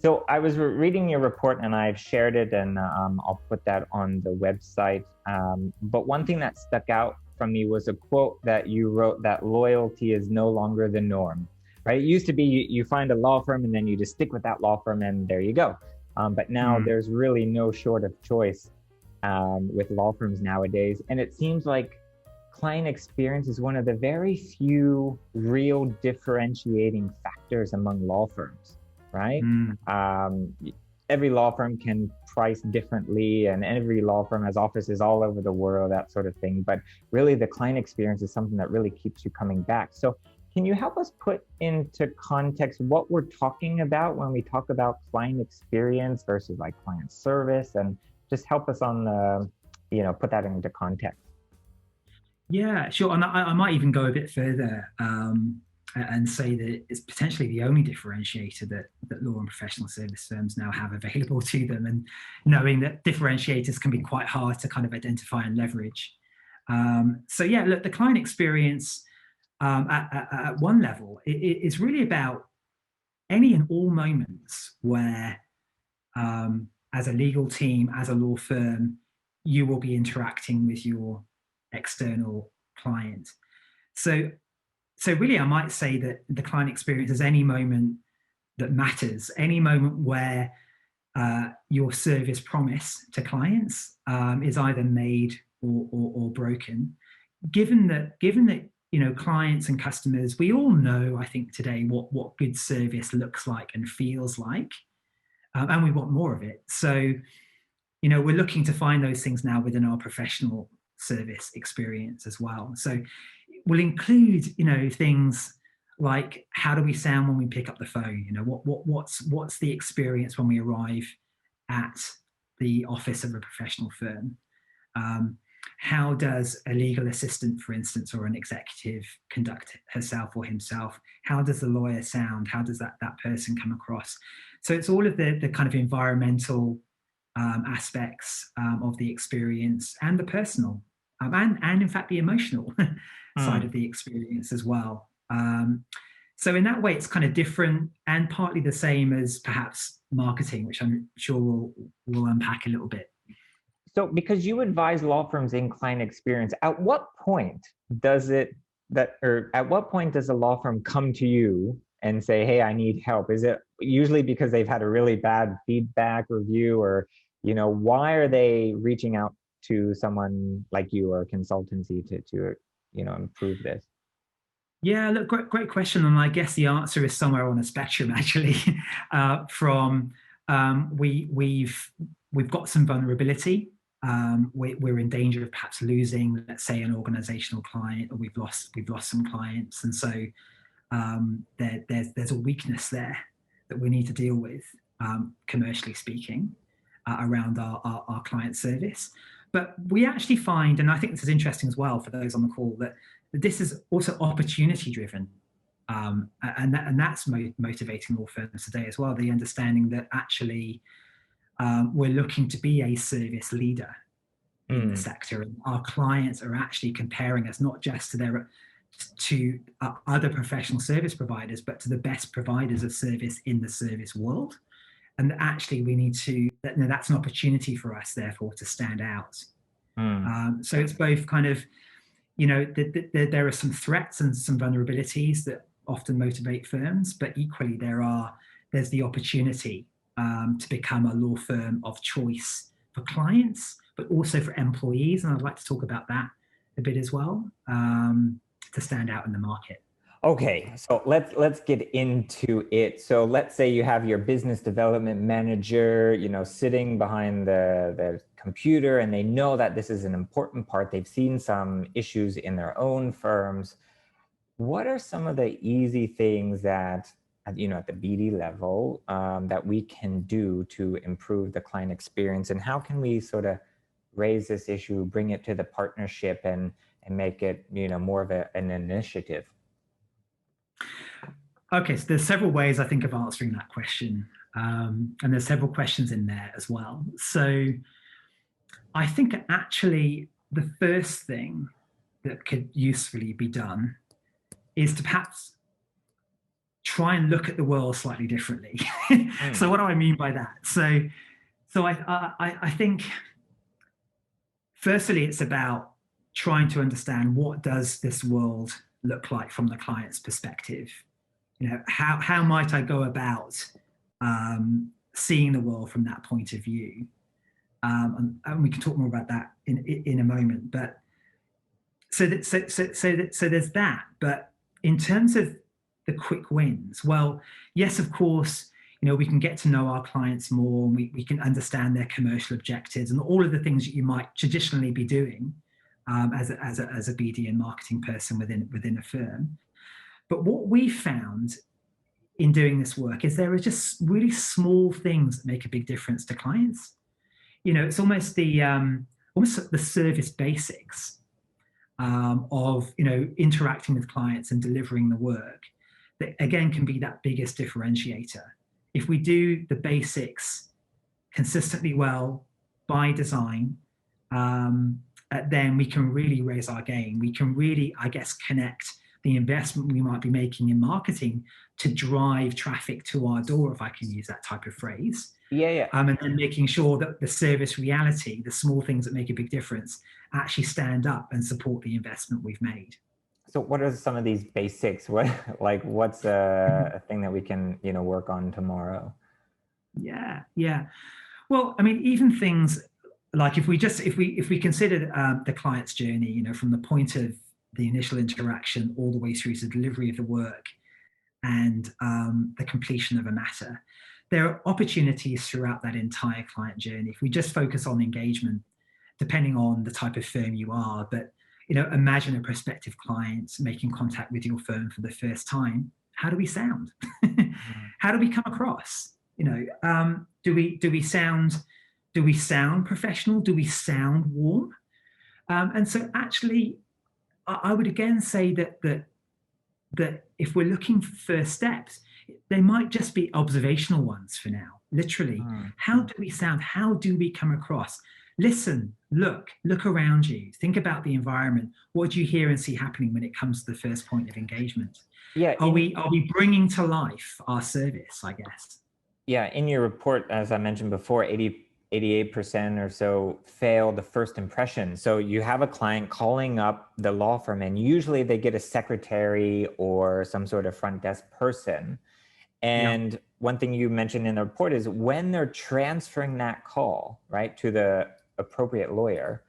So I was reading your report and I've shared it and I'll put that on the website. But one thing that stuck out from me was a quote that you wrote that loyalty is no longer the norm, right? It used to be you find a law firm and then you just stick with that law firm and there you go. But now Mm. there's really no short of choice with law firms nowadays. And it seems like client experience is one of the very few real differentiating factors among law firms, right? Mm. Um, every law firm can price differently, and every law firm has offices all over the world, that sort of thing. But really, the client experience is something that really keeps you coming back. So, can you help us put into context what we're talking about when we talk about client experience versus like client service, and just help us on the, put that into context. Yeah, sure. And I might even go a bit further and say that it's potentially the only differentiator that law and professional service firms now have available to them. And knowing that differentiators can be quite hard to kind of identify and leverage. So yeah, look, the client experience at one level is really about any and all moments where, as a legal team, as a law firm, you will be interacting with your external client. So, so really, I might say that the client experience is any moment that matters, any moment where your service promise to clients is either made or broken. Given that clients and customers, we all know, I think today, what good service looks like and feels like, and we want more of it. So we're looking to find those things now within our professional service experience as well. So we'll include, things like how do we sound when we pick up the phone? What's the experience when we arrive at the office of a professional firm? How does a legal assistant, for instance, or an executive conduct herself or himself? How does the lawyer sound? How does that person come across? So it's all of the kind of environmental aspects of the experience and the personal and in fact the emotional side Hmm. of the experience as well. So in that way, it's kind of different and partly the same as perhaps marketing, which I'm sure we'll unpack a little bit. So, because you advise law firms in client experience, at what point does at what point does a law firm come to you and say, "Hey, I need help"? Is it usually because they've had a really bad feedback review, or why are they reaching out to someone like you or a consultancy to improve this? Yeah, look, great question, and I guess the answer is somewhere on a spectrum actually. From we've got some vulnerability. We're in danger of perhaps losing, let's say, an organizational client, or we've lost some clients, and so there's a weakness there that we need to deal with, commercially speaking, around our client service. But we actually find, and I think this is interesting as well for those on the call, that this is also opportunity driven. And that's motivating law firms today as well. The understanding that actually we're looking to be a service leader in the Mm. sector, and our clients are actually comparing us not just to other professional service providers, but to the best providers of service in the service world. And actually, we need to. That's an opportunity for us, therefore, to stand out. Mm. So it's both kind of, there are some threats and some vulnerabilities that often motivate firms, but equally there's the opportunity to become a law firm of choice for clients, but also for employees. And I'd like to talk about that a bit as well, to stand out in the market. Okay, so let's get into it. So let's say you have your business development manager, sitting behind the computer, and they know that this is an important part. They've seen some issues in their own firms. What are some of the easy things that, at the BD level, that we can do to improve the client experience, and how can we sort of raise this issue, bring it to the partnership, and make it more of an initiative? Okay, so there's several ways I think of answering that question, and there's several questions in there as well. So I think actually the first thing that could usefully be done is to perhaps try and look at the world slightly differently. So Mm. what do I mean by that? So I think firstly, it's about trying to understand what does this world look like from the client's perspective. You know, how might I go about seeing the world from that point of view? And we can talk more about that in a moment. But so there's that. But in terms of the quick wins, well, yes, of course, you know, we can get to know our clients more, and we can understand their commercial objectives and all of the things that you might traditionally be doing as a BD and marketing person within a firm. But what we found in doing this work is there are just really small things that make a big difference to clients. You know, it's almost the service basics of, you know, interacting with clients and delivering the work that again can be that biggest differentiator. If we do the basics consistently well by design, then we can really raise our game. We can really, I guess, connect the investment we might be making in marketing to drive traffic to our door, if I can use that type of phrase. Yeah, yeah. And then making sure that the service reality, the small things that make a big difference, actually stand up and support the investment we've made. So what are some of these basics? What, like, what's a thing that we can, you know, work on tomorrow? Yeah. Well, I mean, even things like if we consider the client's journey, you know, from the point of the initial interaction all the way through to delivery of the work and the completion of a matter, there are opportunities throughout that entire client journey. If we just focus on engagement, depending on the type of firm you are, but you know, imagine a prospective client making contact with your firm for the first time. How do we sound? How do we come across? You know, do we sound professional? Do we sound warm? And so, actually, I would again say that if we're looking for first steps, they might just be observational ones for now. Literally, how do we sound? How do we come across? Listen, look around you. Think about the environment. What do you hear and see happening when it comes to the first point of engagement? Yeah. Are we bringing to life our service, I guess? Yeah, in your report, as I mentioned before, 88% or so fail the first impression. So you have a client calling up the law firm, and usually they get a secretary or some sort of front desk person. And one thing you mentioned in the report is when they're transferring that call, right, to the appropriate lawyer,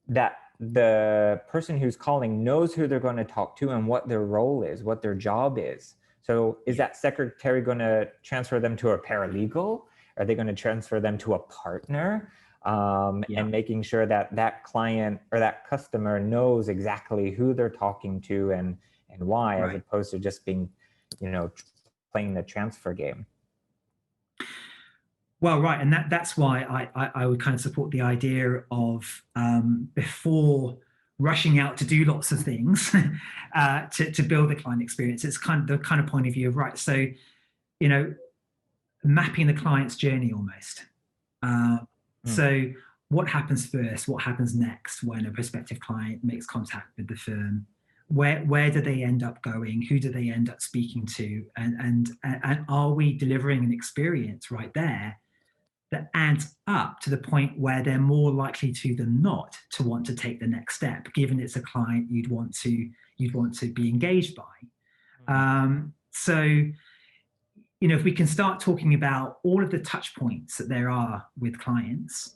that the person who's calling knows who they're going to talk to and what their role is, what their job is. So is that secretary going to transfer them to a paralegal? Are they going to transfer them to a partner? And making sure that that client or that customer knows exactly who they're talking to and why, as opposed to just being, you know, playing the transfer game. Well, right, and that's why I would kind of support the idea of before rushing out to do lots of things to build the client experience. It's kind of the kind of point of view of right. So, you know, mapping the client's journey almost. So, what happens first? What happens next when a prospective client makes contact with the firm? Where do they end up going? Who do they end up speaking to? And are we delivering an experience right there that adds up to the point where they're more likely to than not to want to take the next step, given it's a client you'd want to be engaged by. So, you know, if we can start talking about all of the touch points that there are with clients,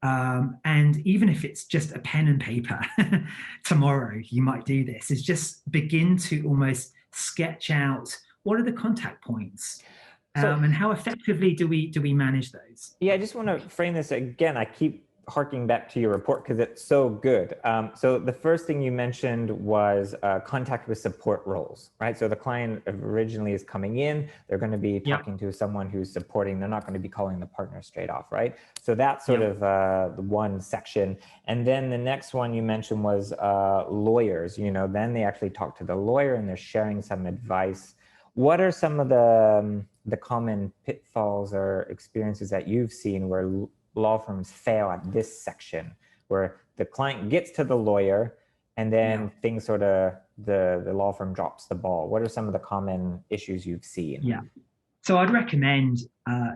and even if it's just a pen and paper, tomorrow you might do this, is just begin to almost sketch out what are the contact points. And how effectively do we manage those? Yeah, I just want to frame this again. I keep harking back to your report because it's so good. So the first thing you mentioned was contact with support roles, right? So the client originally is coming in, they're going to be talking to someone who's supporting. They're not going to be calling the partner straight off, right? So that's sort of the one section. And then the next one you mentioned was lawyers. You know, then they actually talk to the lawyer and they're sharing some advice. What are some of the common pitfalls or experiences that you've seen where law firms fail at this section, where the client gets to the lawyer, and then things sort of, the law firm drops the ball? What are some of the common issues you've seen? Yeah. So I'd recommend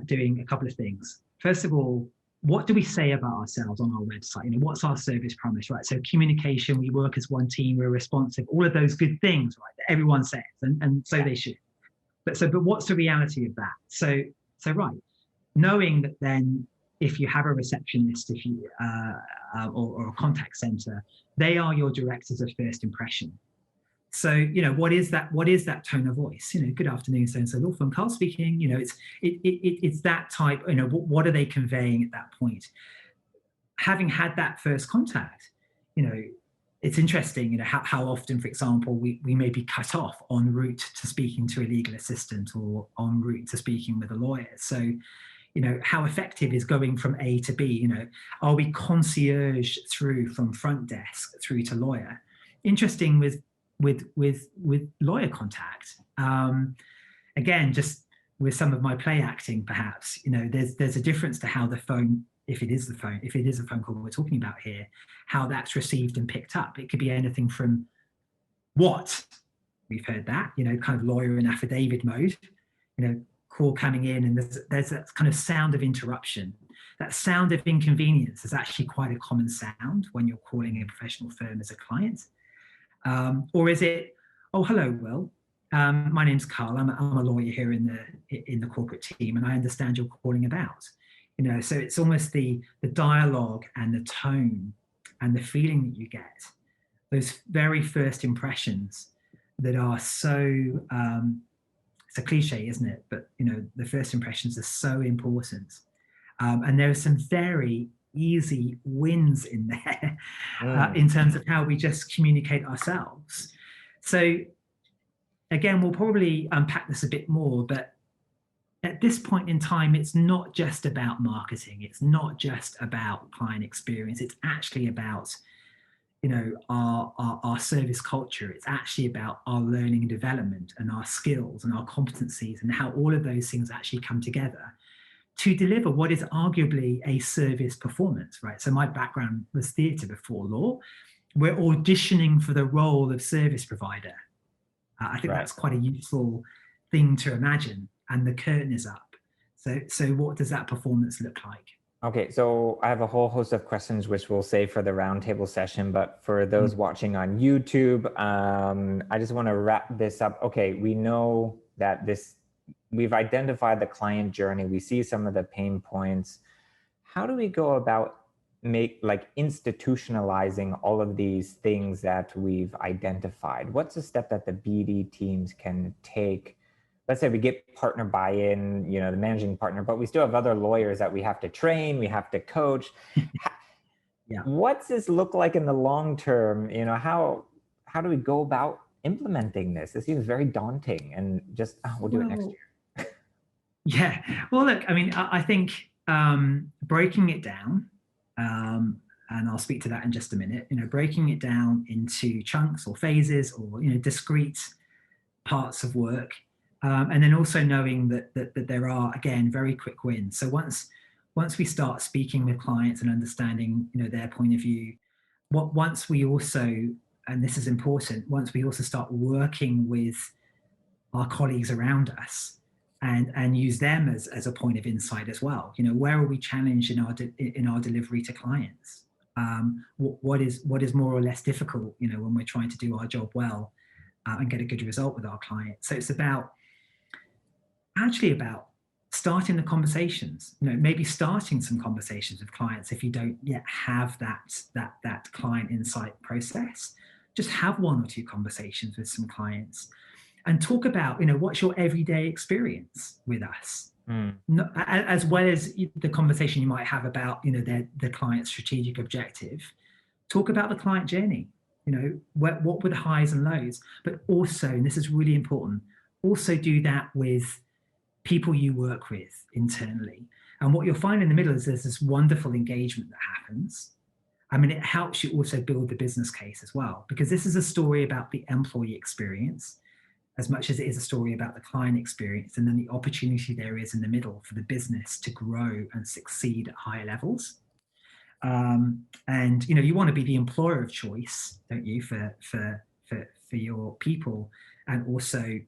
doing a couple of things. First of all, what do we say about ourselves on our website? You know, what's our service promise, right? So communication, we work as one team, we're responsive, all of those good things, right, that everyone says, and so they should. But what's the reality of that? So right, knowing that then if you have a receptionist, if you or a contact center, they are your directors of first impression. So, you know, what is that tone of voice? You know, good afternoon, so law firm, Carl speaking. You know, it's that type. You know, what are they conveying at that point? Having had that first contact, you know, it's interesting. You know, how often, for example, we may be cut off en route to speaking to a legal assistant or en route to speaking with a lawyer. So, you know, how effective is going from A to B? You know, are we concierge through from front desk through to lawyer? Interesting with lawyer contact. Again, just with some of my play acting, perhaps, you know, there's a difference to how the phone, if it is a phone call we're talking about here, how that's received and picked up. It could be anything from what, we've heard that, you know, kind of lawyer and affidavit mode, you know, call coming in, and there's that kind of sound of interruption. That sound of inconvenience is actually quite a common sound when you're calling a professional firm as a client. Or is it, oh, hello, Will. My name's Carl. I'm a lawyer here in the corporate team, and I understand you're calling about. You know, so it's almost the dialogue and the tone and the feeling that you get, those very first impressions that are so, it's a cliche, isn't it? But, you know, the first impressions are so important. And there are some very easy wins in there in terms of how we just communicate ourselves. So again, we'll probably unpack this a bit more, but at this point in time, it's not just about marketing. It's not just about client experience. It's actually about, you know, our service culture. It's actually about our learning and development and our skills and our competencies and how all of those things actually come together to deliver what is arguably a service performance, right? So my background was theatre before law. We're auditioning for the role of service provider. I think that's quite a useful thing to imagine, and the curtain is up. So what does that performance look like? Okay, so I have a whole host of questions which we'll save for the roundtable session, but for those watching on YouTube, I just want to wrap this up. Okay, we know that we've identified the client journey. We see some of the pain points. How do we go about institutionalizing all of these things that we've identified? What's a step that the BD teams can take? Let's say we get partner buy-in, you know, the managing partner, but we still have other lawyers that we have to train, we have to coach. What's this look like in the long term? You know, how do we go about implementing this? It seems very daunting, and just, we'll do it next year. Yeah, well, look, I mean, I think breaking it down, and I'll speak to that in just a minute, you know, breaking it down into chunks or phases or, you know, discrete parts of work. And then also knowing that there are, again, very quick wins. So once we start speaking with clients and understanding, you know, their point of view, once we also, and this is important, once we also start working with our colleagues around us and use them as a point of insight as well. You know, where are we challenged in our delivery to clients? What is more or less difficult, you know, when we're trying to do our job well and get a good result with our clients. So it's about starting the conversations, you know, maybe starting some conversations with clients if you don't yet have that client insight process. Just have one or two conversations with some clients and talk about, you know, what's your everyday experience with us, as well as the conversation you might have about, you know, the client's strategic objective. Talk about the client journey, you know, what were the highs and lows, but also, and this is really important, also do that with people you work with internally. And what you'll find in the middle is there's this wonderful engagement that happens. I mean, it helps you also build the business case as well, because this is a story about the employee experience as much as it is a story about the client experience, and then the opportunity there is in the middle for the business to grow and succeed at higher levels. And you want to be the employer of choice, don't you, for your people, and also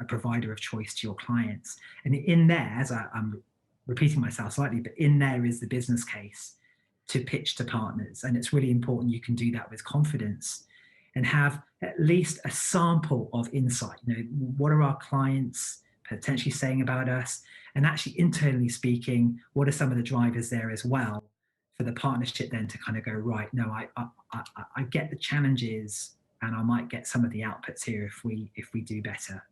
a provider of choice to your clients. And in there, as I'm repeating myself slightly, but in there is the business case to pitch to partners, and it's really important you can do that with confidence and have at least a sample of insight. What are our clients potentially saying about us, and actually internally speaking, what are some of the drivers there as well for the partnership then to kind of go, right, no, I get the challenges, and I might get some of the outputs here if we do better.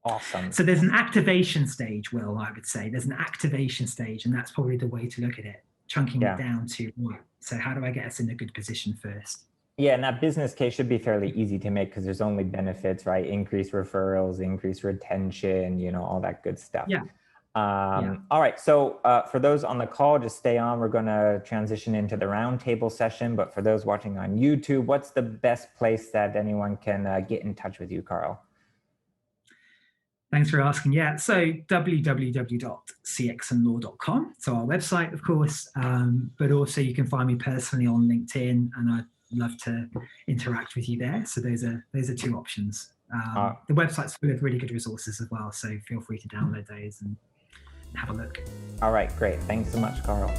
Awesome. So there's an activation stage, Will, I would say. There's an activation stage, and that's probably the way to look at it, chunking it down to, right, so how do I get us in a good position first? Yeah, and that business case should be fairly easy to make because there's only benefits, right? Increased referrals, increased retention, all that good stuff. Yeah. All right, so for those on the call, just stay on. We're going to transition into the roundtable session. But for those watching on YouTube, what's the best place that anyone can get in touch with you, Carl? Thanks for asking. Yeah, so www.cxandlaw.com. So our website, of course, but also you can find me personally on LinkedIn, and I'd love to interact with you there. So those are two options. The website's full of really good resources as well, so feel free to download those and have a look. All right, great. Thanks so much, Carl.